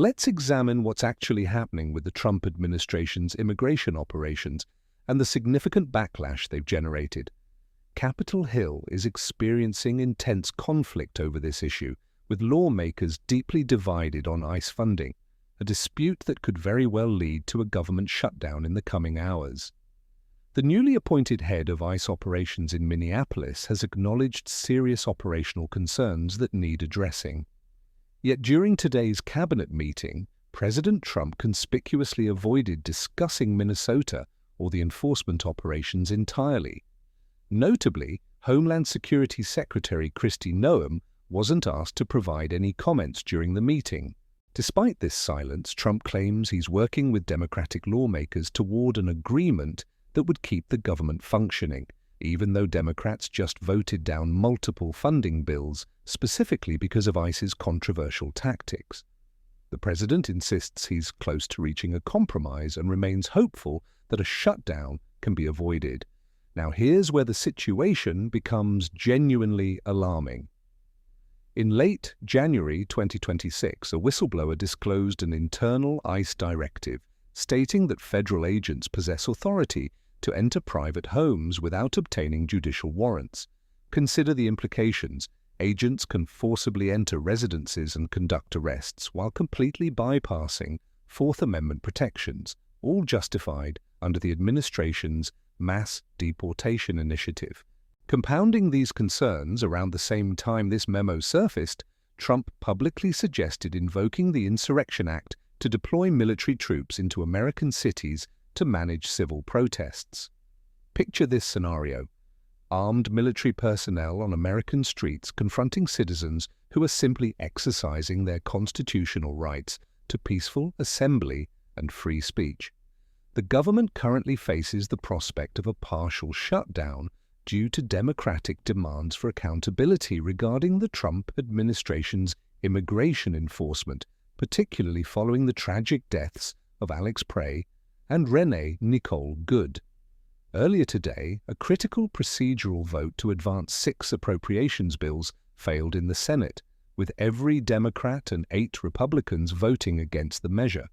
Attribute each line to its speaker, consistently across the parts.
Speaker 1: Let's examine what's actually happening with the Trump administration's immigration operations and the significant backlash they've generated. Capitol Hill is experiencing intense conflict over this issue, with lawmakers deeply divided on ICE funding, a dispute that could very well lead to a government shutdown in the coming hours. The newly appointed head of ICE operations in Minneapolis has acknowledged serious operational concerns that need addressing. Yet during today's cabinet meeting, President Trump conspicuously avoided discussing Minnesota or the enforcement operations entirely. Notably, Homeland Security Secretary Kristi Noem wasn't asked to provide any comments during the meeting. Despite this silence, Trump claims he's working with Democratic lawmakers toward an agreement that would keep the government functioning, even though Democrats just voted down multiple funding bills specifically because of ICE's controversial tactics. The president insists he's close to reaching a compromise and remains hopeful that a shutdown can be avoided. Now here's where the situation becomes genuinely alarming. In late January 2026, a whistleblower disclosed an internal ICE directive stating that federal agents possess authority to enter private homes without obtaining judicial warrants. Consider the implications. Agents can forcibly enter residences and conduct arrests while completely bypassing Fourth Amendment protections, all justified under the administration's mass deportation initiative. Compounding these concerns, around the same time this memo surfaced, Trump publicly suggested invoking the Insurrection Act to deploy military troops into American cities to manage civil protests. Picture this scenario: armed military personnel on American streets confronting citizens who are simply exercising their constitutional rights to peaceful assembly and free speech. The government currently faces the prospect of a partial shutdown due to Democratic demands for accountability regarding the Trump administration's immigration enforcement, particularly following the tragic deaths of Alex Prey and Renee Nicole Good. Earlier today, a critical procedural vote to advance 6 appropriations bills failed in the Senate, with every Democrat and 8 Republicans voting against the measure.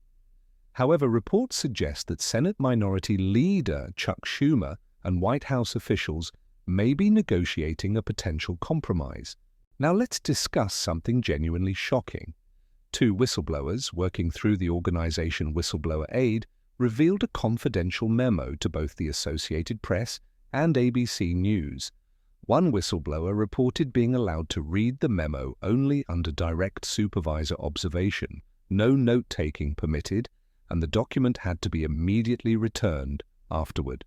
Speaker 1: However, reports suggest that Senate Minority Leader Chuck Schumer and White House officials may be negotiating a potential compromise. Now let's discuss something genuinely shocking. 2 whistleblowers working through the organization Whistleblower Aid revealed a confidential memo to both the Associated Press and ABC News. One whistleblower reported being allowed to read the memo only under direct supervisor observation, no note-taking permitted, and the document had to be immediately returned afterward.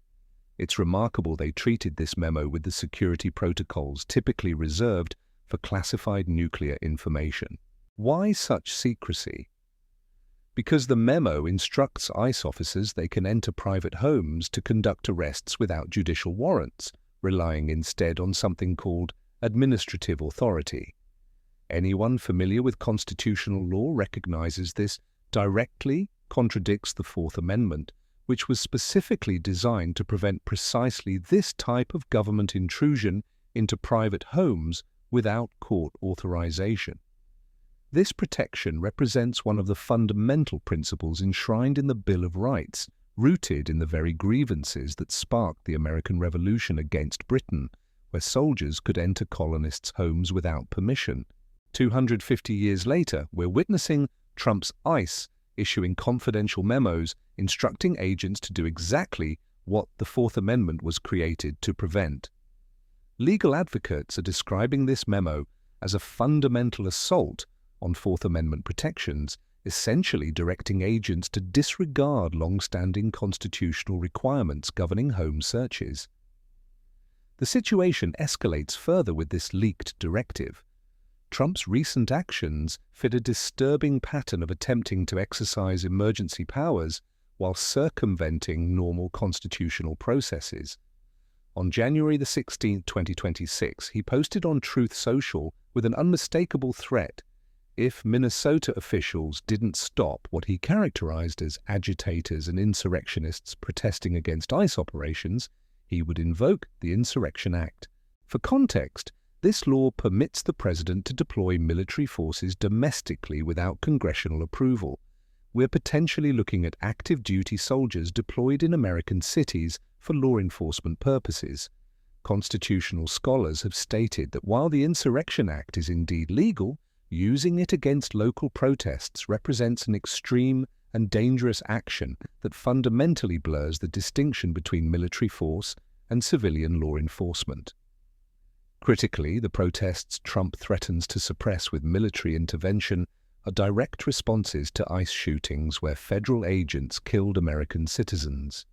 Speaker 1: It's remarkable they treated this memo with the security protocols typically reserved for classified nuclear information. Why such secrecy? Because the memo instructs ICE officers they can enter private homes to conduct arrests without judicial warrants, relying instead on something called administrative authority. Anyone familiar with constitutional law recognizes this directly contradicts the Fourth Amendment, which was specifically designed to prevent precisely this type of government intrusion into private homes without court authorization. This protection represents one of the fundamental principles enshrined in the Bill of Rights, rooted in the very grievances that sparked the American Revolution against Britain, where soldiers could enter colonists' homes without permission. 250 years later, we're witnessing Trump's ICE issuing confidential memos instructing agents to do exactly what the Fourth Amendment was created to prevent. Legal advocates are describing this memo as a fundamental assault on Fourth Amendment protections, essentially directing agents to disregard long-standing constitutional requirements governing home searches. The situation escalates further with this leaked directive. Trump's recent actions fit a disturbing pattern of attempting to exercise emergency powers while circumventing normal constitutional processes. On January 16, 2026, he posted on Truth Social with an unmistakable threat: if Minnesota officials didn't stop what he characterized as agitators and insurrectionists protesting against ICE operations, he would invoke the Insurrection Act. For context, This law permits the president to deploy military forces domestically without congressional approval. We're potentially looking at active duty soldiers deployed in American cities for law enforcement purposes. Constitutional scholars have stated that while the Insurrection Act is indeed legal, using it against local protests represents an extreme and dangerous action that fundamentally blurs the distinction between military force and civilian law enforcement. Critically, the protests Trump threatens to suppress with military intervention are direct responses to ICE shootings where federal agents killed American citizens.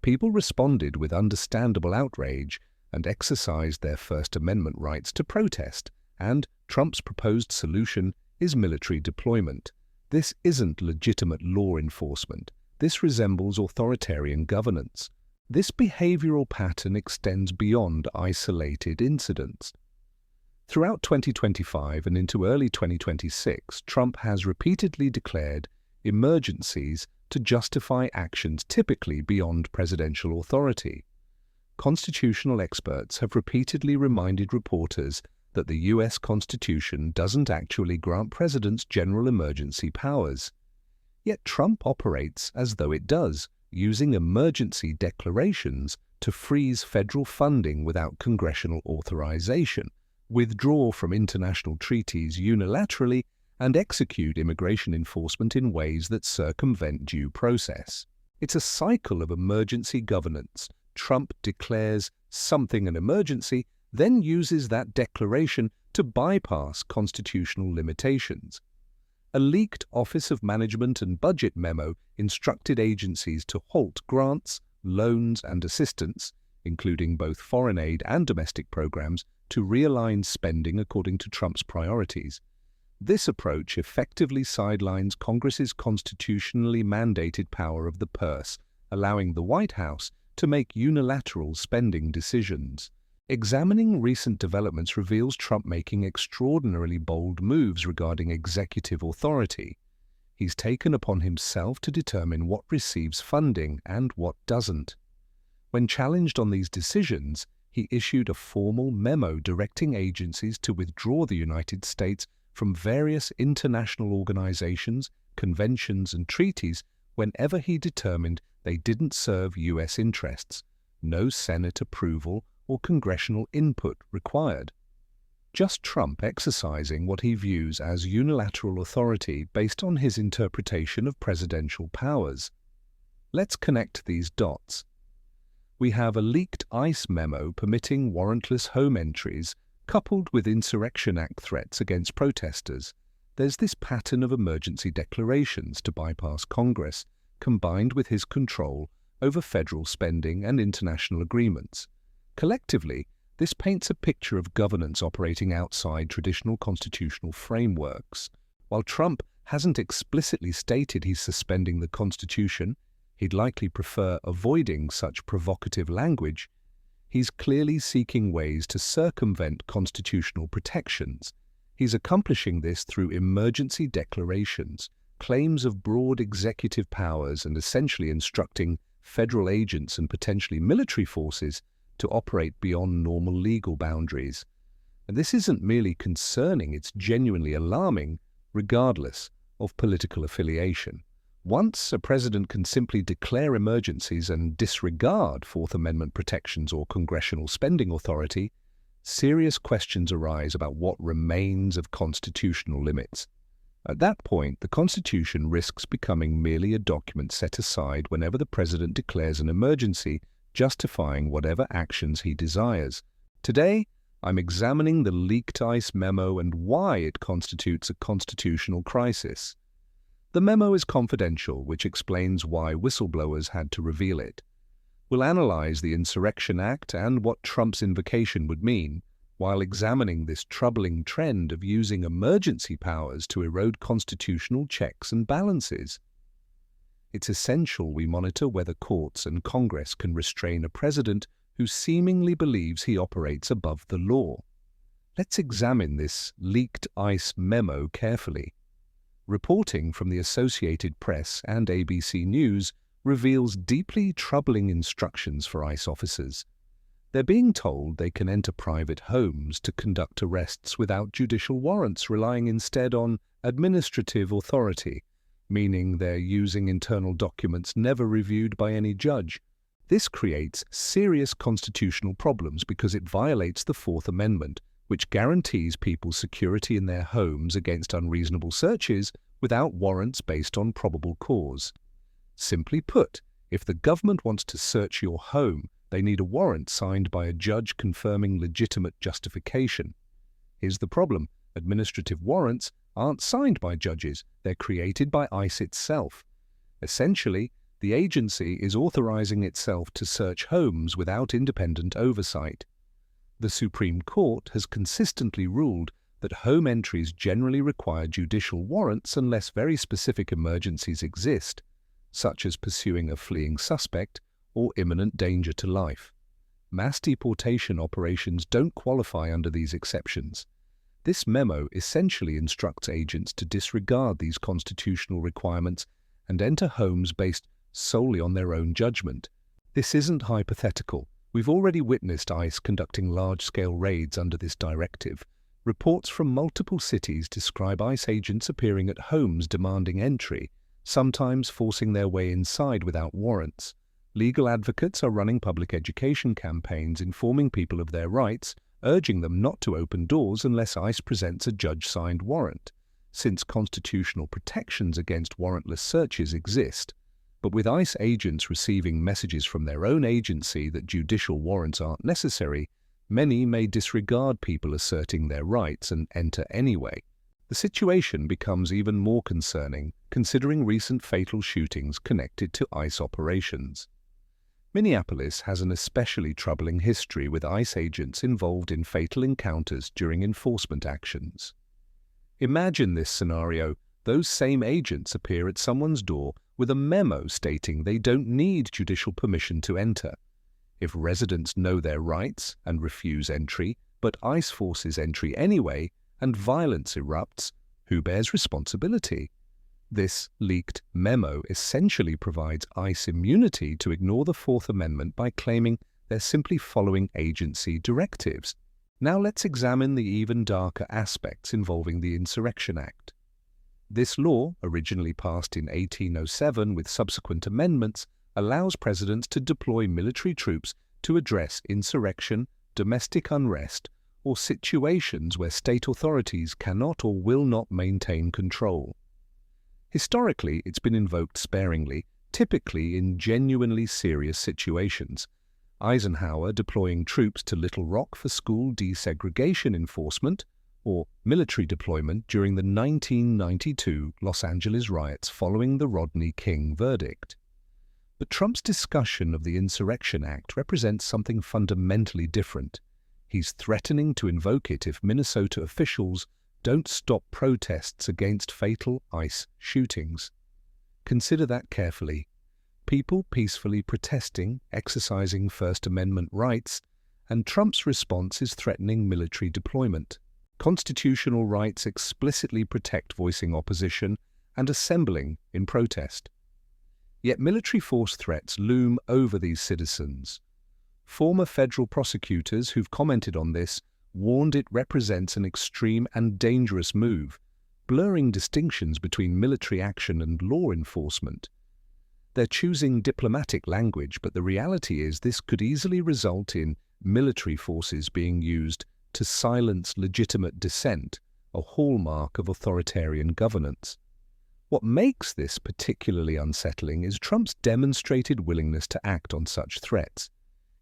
Speaker 1: People responded with understandable outrage and exercised their First Amendment rights to protest, and Trump's proposed solution is military deployment. This isn't legitimate law enforcement. This resembles authoritarian governance. This behavioral pattern extends beyond isolated incidents. Throughout 2025 and into early 2026, Trump has repeatedly declared emergencies to justify actions typically beyond presidential authority. Constitutional experts have repeatedly reminded reporters that the U.S. Constitution doesn't actually grant presidents general emergency powers. Yet Trump operates as though it does, using emergency declarations to freeze federal funding without congressional authorization, withdraw from international treaties unilaterally, and execute immigration enforcement in ways that circumvent due process. It's a cycle of emergency governance. Trump declares something an emergency, then uses that declaration to bypass constitutional limitations. A leaked Office of Management and Budget memo instructed agencies to halt grants, loans, and assistance, including both foreign aid and domestic programs, to realign spending according to Trump's priorities. This approach effectively sidelines Congress's constitutionally mandated power of the purse, allowing the White House to make unilateral spending decisions. Examining recent developments reveals Trump making extraordinarily bold moves regarding executive authority. He's taken upon himself to determine what receives funding and what doesn't. When challenged on these decisions, he issued a formal memo directing agencies to withdraw the United States from various international organizations, conventions, and treaties whenever he determined they didn't serve U.S. interests. No Senate approval or congressional input required. Just Trump exercising what he views as unilateral authority based on his interpretation of presidential powers. Let's connect these dots. We have a leaked ICE memo permitting warrantless home entries coupled with Insurrection Act threats against protesters. There's this pattern of emergency declarations to bypass Congress, combined with his control over federal spending and international agreements. Collectively, this paints a picture of governance operating outside traditional constitutional frameworks. While Trump hasn't explicitly stated he's suspending the Constitution, he'd likely prefer avoiding such provocative language. He's clearly seeking ways to circumvent constitutional protections. He's accomplishing this through emergency declarations, claims of broad executive powers, and essentially instructing federal agents and potentially military forces to operate beyond normal legal boundaries. And this isn't merely concerning, it's genuinely alarming, regardless of political affiliation. Once a president can simply declare emergencies and disregard Fourth Amendment protections or congressional spending authority, serious questions arise about what remains of constitutional limits. At that point, the Constitution risks becoming merely a document set aside whenever the president declares an emergency, justifying whatever actions he desires. Today, I'm examining the leaked ICE memo and why it constitutes a constitutional crisis. The memo is confidential, which explains why whistleblowers had to reveal it. We'll analyze the Insurrection Act and what Trump's invocation would mean, while examining this troubling trend of using emergency powers to erode constitutional checks and balances. It's essential we monitor whether courts and Congress can restrain a president who seemingly believes he operates above the law. Let's examine this leaked ICE memo carefully. Reporting from the Associated Press and ABC News reveals deeply troubling instructions for ICE officers. They're being told they can enter private homes to conduct arrests without judicial warrants, relying instead on administrative authority, meaning they're using internal documents never reviewed by any judge. This creates serious constitutional problems because it violates the Fourth Amendment, which guarantees people's security in their homes against unreasonable searches without warrants based on probable cause. Simply put, if the government wants to search your home, they need a warrant signed by a judge confirming legitimate justification. Here's the problem: administrative warrants aren't signed by judges, they're created by ICE itself. Essentially, the agency is authorizing itself to search homes without independent oversight. The Supreme Court has consistently ruled that home entries generally require judicial warrants unless very specific emergencies exist, such as pursuing a fleeing suspect or imminent danger to life. Mass deportation operations don't qualify under these exceptions. This memo essentially instructs agents to disregard these constitutional requirements and enter homes based solely on their own judgment. This isn't hypothetical. We've already witnessed ICE conducting large-scale raids under this directive. Reports from multiple cities describe ICE agents appearing at homes demanding entry, sometimes forcing their way inside without warrants. Legal advocates are running public education campaigns informing people of their rights, urging them not to open doors unless ICE presents a judge-signed warrant, since constitutional protections against warrantless searches exist. But with ICE agents receiving messages from their own agency that judicial warrants aren't necessary, many may disregard people asserting their rights and enter anyway. The situation becomes even more concerning considering recent fatal shootings connected to ICE operations. Minneapolis has an especially troubling history with ICE agents involved in fatal encounters during enforcement actions. Imagine this scenario: those same agents appear at someone's door with a memo stating they don't need judicial permission to enter. If residents know their rights and refuse entry, but ICE forces entry anyway, and violence erupts, who bears responsibility? This leaked memo essentially provides ICE immunity to ignore the Fourth Amendment by claiming they're simply following agency directives. Now let's examine the even darker aspects involving the Insurrection Act. This law, originally passed in 1807 with subsequent amendments, allows presidents to deploy military troops to address insurrection, domestic unrest, or situations where state authorities cannot or will not maintain control. Historically, it's been invoked sparingly, typically in genuinely serious situations. Eisenhower deploying troops to Little Rock for school desegregation enforcement, or military deployment during the 1992 Los Angeles riots following the Rodney King verdict. But Trump's discussion of the Insurrection Act represents something fundamentally different. He's threatening to invoke it if Minnesota officials don't stop protests against fatal ICE shootings. Consider that carefully. People peacefully protesting, exercising First Amendment rights, and Trump's response is threatening military deployment. Constitutional rights explicitly protect voicing opposition and assembling in protest. Yet military force threats loom over these citizens. Former federal prosecutors who've commented on this warned it represents an extreme and dangerous move, blurring distinctions between military action and law enforcement. They're choosing diplomatic language, but the reality is this could easily result in military forces being used to silence legitimate dissent, a hallmark of authoritarian governance. What makes this particularly unsettling is Trump's demonstrated willingness to act on such threats.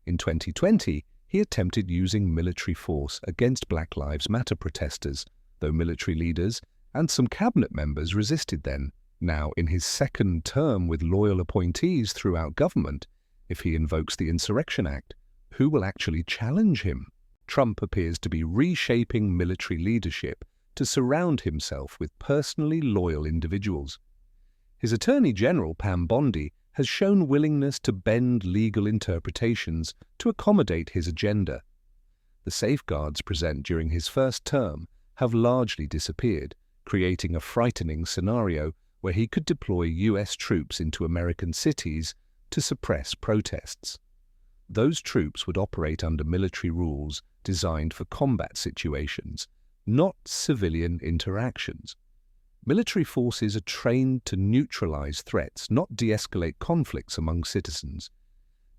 Speaker 1: In 2020, he attempted using military force against Black Lives Matter protesters, though military leaders and some cabinet members resisted then. Now, in his second term with loyal appointees throughout government, if he invokes the Insurrection Act, who will actually challenge him? Trump appears to be reshaping military leadership to surround himself with personally loyal individuals. His Attorney General, Pam Bondi, has shown willingness to bend legal interpretations to accommodate his agenda. The safeguards present during his first term have largely disappeared, creating a frightening scenario where he could deploy U.S. troops into American cities to suppress protests. Those troops would operate under military rules designed for combat situations, not civilian interactions. Military forces are trained to neutralize threats, not de-escalate conflicts among citizens.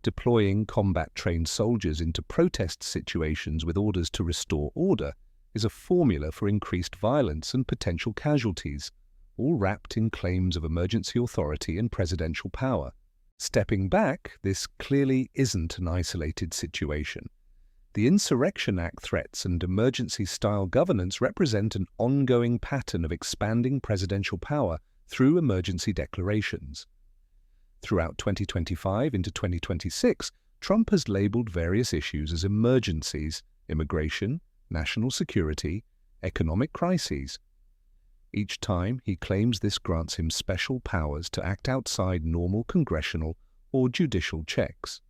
Speaker 1: Deploying combat-trained soldiers into protest situations with orders to restore order is a formula for increased violence and potential casualties, all wrapped in claims of emergency authority and presidential power. Stepping back, this clearly isn't an isolated situation. The Insurrection Act threats and emergency-style governance represent an ongoing pattern of expanding presidential power through emergency declarations. Throughout 2025 into 2026, Trump has labeled various issues as emergencies: immigration, national security, economic crises. Each time, he claims this grants him special powers to act outside normal congressional or judicial checks.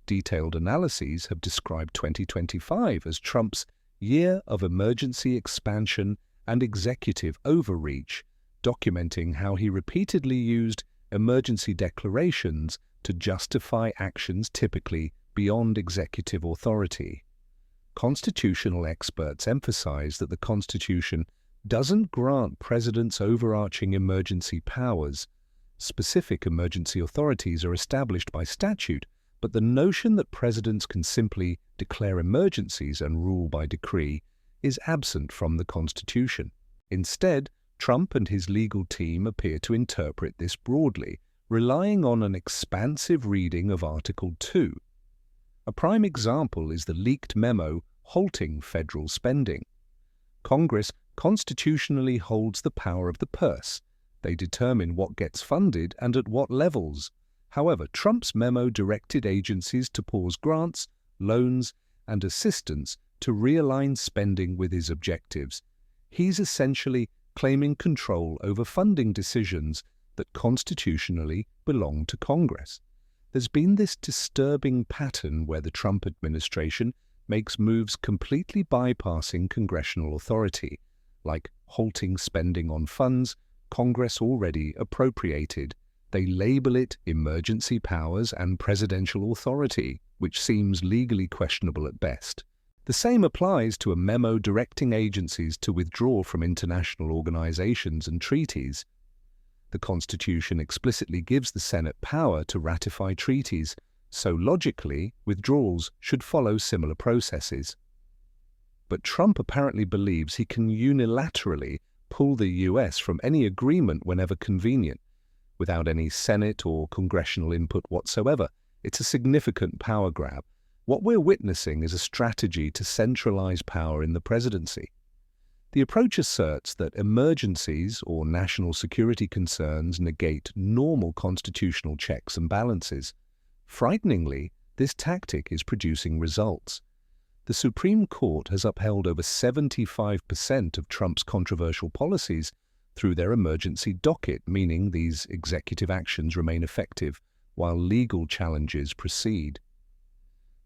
Speaker 1: Detailed analyses have described 2025 as Trump's year of emergency expansion and executive overreach, documenting how he repeatedly used emergency declarations to justify actions typically beyond executive authority. Constitutional experts emphasize that the Constitution doesn't grant presidents overarching emergency powers. Specific emergency authorities are established by statute, but the notion that presidents can simply declare emergencies and rule by decree is absent from the Constitution. Instead, Trump and his legal team appear to interpret this broadly, relying on an expansive reading of Article 2. A prime example is the leaked memo halting federal spending. Congress constitutionally holds the power of the purse. They determine what gets funded and at what levels. However, Trump's memo directed agencies to pause grants, loans, and assistance to realign spending with his objectives. He's essentially claiming control over funding decisions that constitutionally belong to Congress. There's been this disturbing pattern where the Trump administration makes moves completely bypassing congressional authority, like halting spending on funds Congress already appropriated. They label it emergency powers and presidential authority, which seems legally questionable at best. The same applies to a memo directing agencies to withdraw from international organizations and treaties. The Constitution explicitly gives the Senate power to ratify treaties, so logically, withdrawals should follow similar processes. But Trump apparently believes he can unilaterally pull the U.S. from any agreement whenever convenient, without any Senate or congressional input whatsoever. It's a significant power grab. What we're witnessing is a strategy to centralize power in the presidency. The approach asserts that emergencies or national security concerns negate normal constitutional checks and balances. Frighteningly, this tactic is producing results. The Supreme Court has upheld over 75% of Trump's controversial policies through their emergency docket, meaning these executive actions remain effective while legal challenges proceed.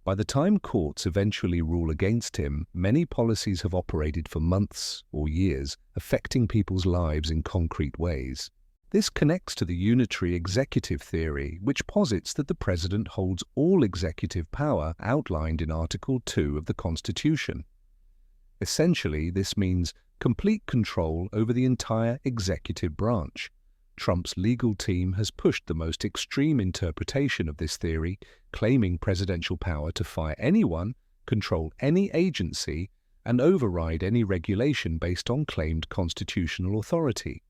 Speaker 1: By the time courts eventually rule against him, many policies have operated for months or years, affecting people's lives in concrete ways. This connects to the unitary executive theory, which posits that the president holds all executive power outlined in Article 2 of the Constitution. Essentially, this means complete control over the entire executive branch. Trump's legal team has pushed the most extreme interpretation of this theory, claiming presidential power to fire anyone, control any agency, and override any regulation based on claimed constitutional authority.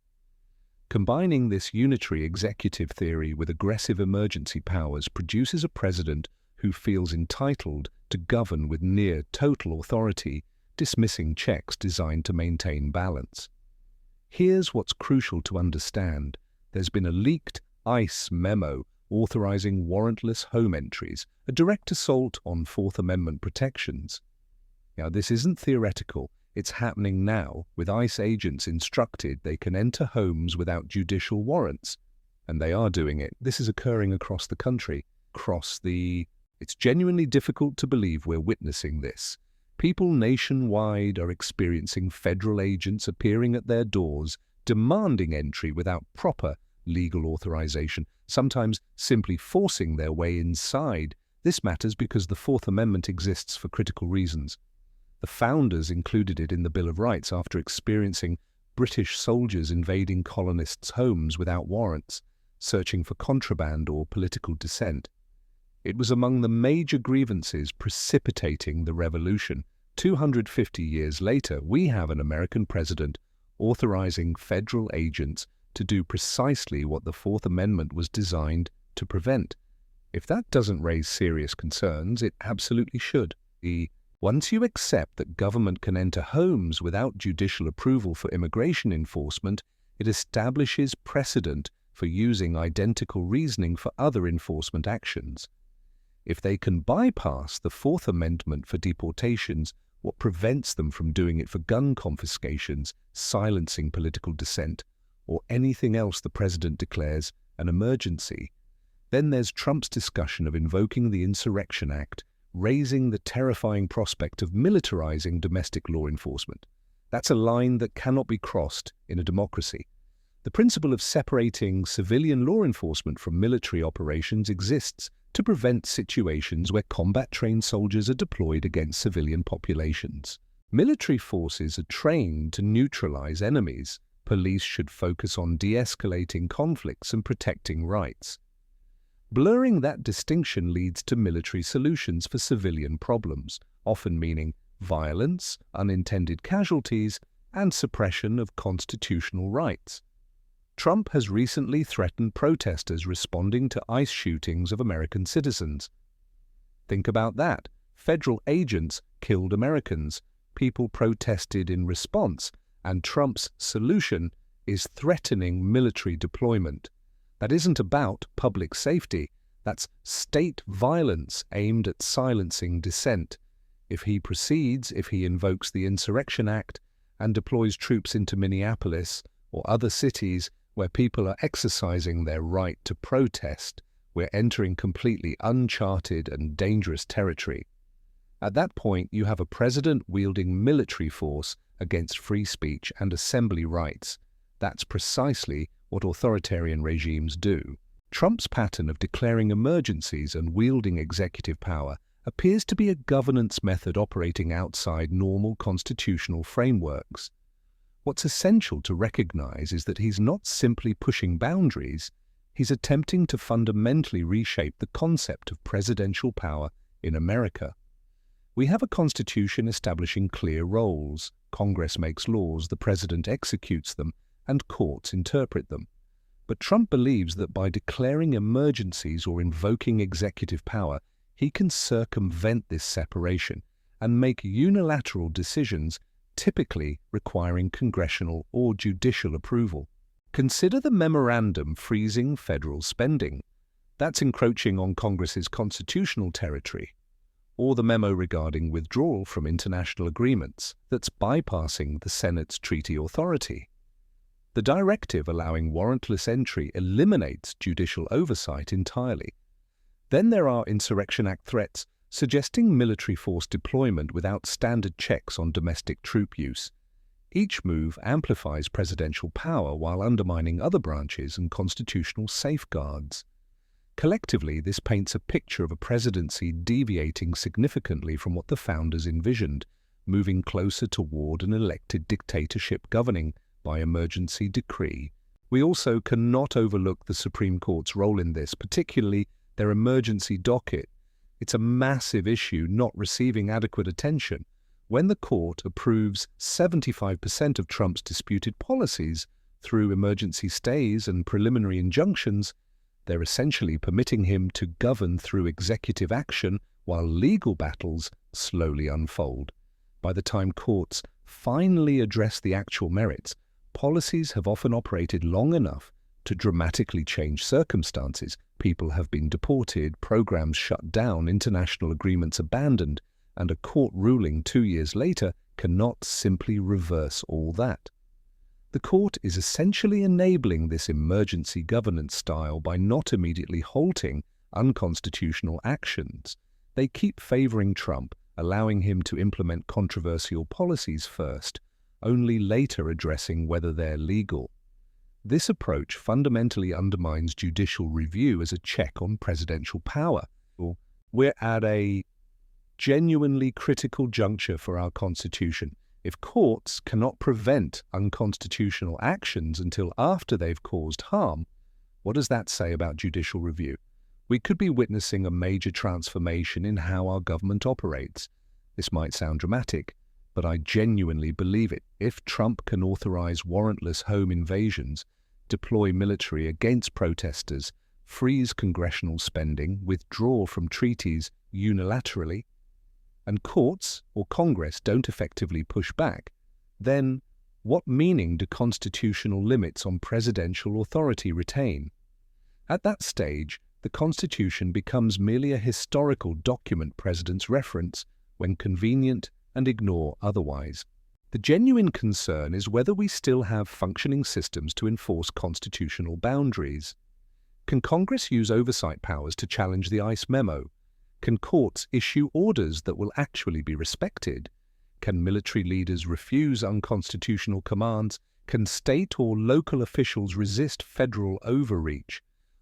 Speaker 1: Combining this unitary executive theory with aggressive emergency powers produces a president who feels entitled to govern with near total authority, dismissing checks designed to maintain balance. Here's what's crucial to understand. There's been a leaked ICE memo authorizing warrantless home entries, a direct assault on Fourth Amendment protections. Now, this isn't theoretical. It's happening now, with ICE agents instructed they can enter homes without judicial warrants. And they are doing it. This is occurring across the country. It's genuinely difficult to believe we're witnessing this. People nationwide are experiencing federal agents appearing at their doors, demanding entry without proper legal authorization, sometimes simply forcing their way inside. This matters because the Fourth Amendment exists for critical reasons. The founders included it in the Bill of Rights after experiencing British soldiers invading colonists' homes without warrants, searching for contraband or political dissent. It was among the major grievances precipitating the revolution. 250 years later, we have an American president authorizing federal agents to do precisely what the Fourth Amendment was designed to prevent. If that doesn't raise serious concerns, it absolutely should. Once you accept that government can enter homes without judicial approval for immigration enforcement, it establishes precedent for using identical reasoning for other enforcement actions. If they can bypass the Fourth Amendment for deportations, what prevents them from doing it for gun confiscations, silencing political dissent, or anything else the president declares an emergency? Then there's Trump's discussion of invoking the Insurrection Act, raising the terrifying prospect of militarizing domestic law enforcement. That's a line that cannot be crossed in a democracy. The principle of separating civilian law enforcement from military operations exists to prevent situations where combat-trained soldiers are deployed against civilian populations. Military forces are trained to neutralize enemies. Police should focus on de-escalating conflicts and protecting rights. Blurring that distinction leads to military solutions for civilian problems, often meaning violence, unintended casualties, and suppression of constitutional rights. Trump has recently threatened protesters responding to ICE shootings of American citizens. Think about that. Federal agents killed Americans. People protested in response, and Trump's solution is threatening military deployment. That isn't about public safety. That's state violence aimed at silencing dissent. If he invokes the Insurrection Act and deploys troops into Minneapolis or other cities where people are exercising their right to protest, we're entering completely uncharted and dangerous territory. At that point, you have a president wielding military force against free speech and assembly rights. That's precisely what authoritarian regimes do. Trump's pattern of declaring emergencies and wielding executive power appears to be a governance method operating outside normal constitutional frameworks. What's essential to recognize is that he's not simply pushing boundaries, he's attempting to fundamentally reshape the concept of presidential power in America. We have a constitution establishing clear roles. Congress makes laws, the president executes them, and courts interpret them. But Trump believes that by declaring emergencies or invoking executive power, he can circumvent this separation and make unilateral decisions, typically requiring congressional or judicial approval. Consider the memorandum freezing federal spending. That's encroaching on Congress's constitutional territory. Or the memo regarding withdrawal from international agreements. That's bypassing the Senate's treaty authority. The directive allowing warrantless entry eliminates judicial oversight entirely. Then there are Insurrection Act threats suggesting military force deployment without standard checks on domestic troop use. Each move amplifies presidential power while undermining other branches and constitutional safeguards. Collectively, this paints a picture of a presidency deviating significantly from what the founders envisioned, moving closer toward an elected dictatorship governing by emergency decree. We also cannot overlook the Supreme Court's role in this, particularly their emergency docket. It's a massive issue not receiving adequate attention. When the court approves 75% of Trump's disputed policies through emergency stays and preliminary injunctions, they're essentially permitting him to govern through executive action while legal battles slowly unfold. By the time courts finally address the actual merits, policies have often operated long enough to dramatically change circumstances. People have been deported, programs shut down, international agreements abandoned, and a court ruling 2 years later cannot simply reverse all that. The court is essentially enabling this emergency governance style by not immediately halting unconstitutional actions. They keep favoring Trump, allowing him to implement controversial policies first, only later addressing whether they're legal. This approach fundamentally undermines judicial review as a check on presidential power. We're at a genuinely critical juncture for our Constitution. If courts cannot prevent unconstitutional actions until after they've caused harm, what does that say about judicial review? We could be witnessing a major transformation in how our government operates. This might sound dramatic, but I genuinely believe it. If Trump can authorize warrantless home invasions, deploy military against protesters, freeze congressional spending, withdraw from treaties unilaterally, and courts or Congress don't effectively push back, then what meaning do constitutional limits on presidential authority retain? At that stage, the Constitution becomes merely a historical document presidents reference when convenient and ignore otherwise. The genuine concern is whether we still have functioning systems to enforce constitutional boundaries. Can Congress use oversight powers to challenge the ICE memo? Can courts issue orders that will actually be respected? Can military leaders refuse unconstitutional commands? Can state or local officials resist federal overreach?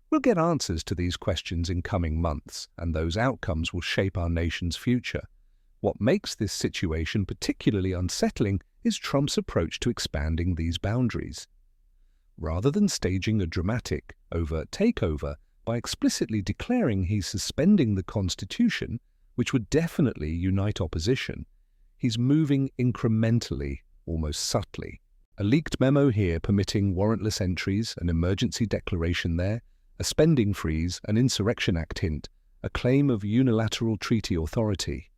Speaker 1: We'll get answers to these questions in coming months, and those outcomes will shape our nation's future. What makes this situation particularly unsettling is Trump's approach to expanding these boundaries. Rather than staging a dramatic, overt takeover by explicitly declaring he's suspending the Constitution, which would definitely unite opposition, he's moving incrementally, almost subtly. A leaked memo here permitting warrantless entries, an emergency declaration there, a spending freeze, an Insurrection Act hint, a claim of unilateral treaty authority.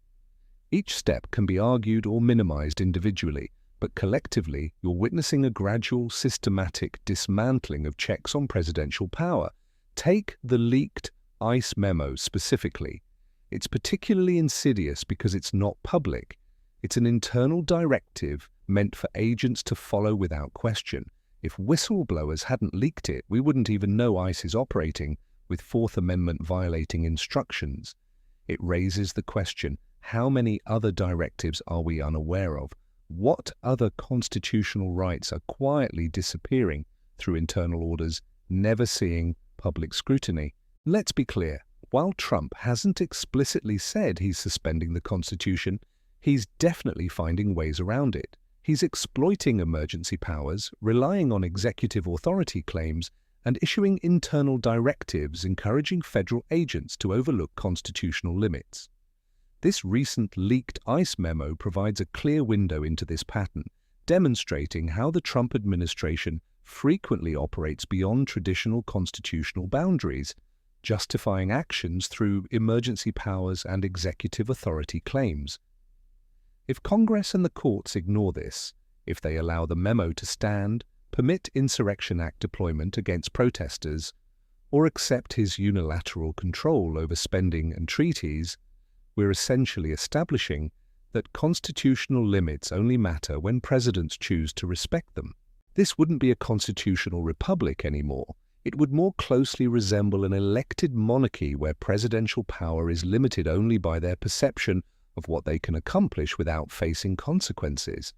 Speaker 1: Each step can be argued or minimized individually, but collectively you're witnessing a gradual, systematic dismantling of checks on presidential power. Take the leaked ICE memo specifically. It's particularly insidious because it's not public. It's an internal directive meant for agents to follow without question. If whistleblowers hadn't leaked it, we wouldn't even know ICE is operating with Fourth Amendment violating instructions. It raises the question, how many other directives are we unaware of? What other constitutional rights are quietly disappearing through internal orders, never seeing public scrutiny? Let's be clear, while Trump hasn't explicitly said he's suspending the Constitution, he's definitely finding ways around it. He's exploiting emergency powers, relying on executive authority claims, and issuing internal directives encouraging federal agents to overlook constitutional limits. This recent leaked ICE memo provides a clear window into this pattern, demonstrating how the Trump administration frequently operates beyond traditional constitutional boundaries, justifying actions through emergency powers and executive authority claims. If Congress and the courts ignore this, if they allow the memo to stand, permit Insurrection Act deployment against protesters, or accept his unilateral control over spending and treaties, we're essentially establishing that constitutional limits only matter when presidents choose to respect them. This wouldn't be a constitutional republic anymore. It would more closely resemble an elected monarchy where presidential power is limited only by their perception of what they can accomplish without facing consequences.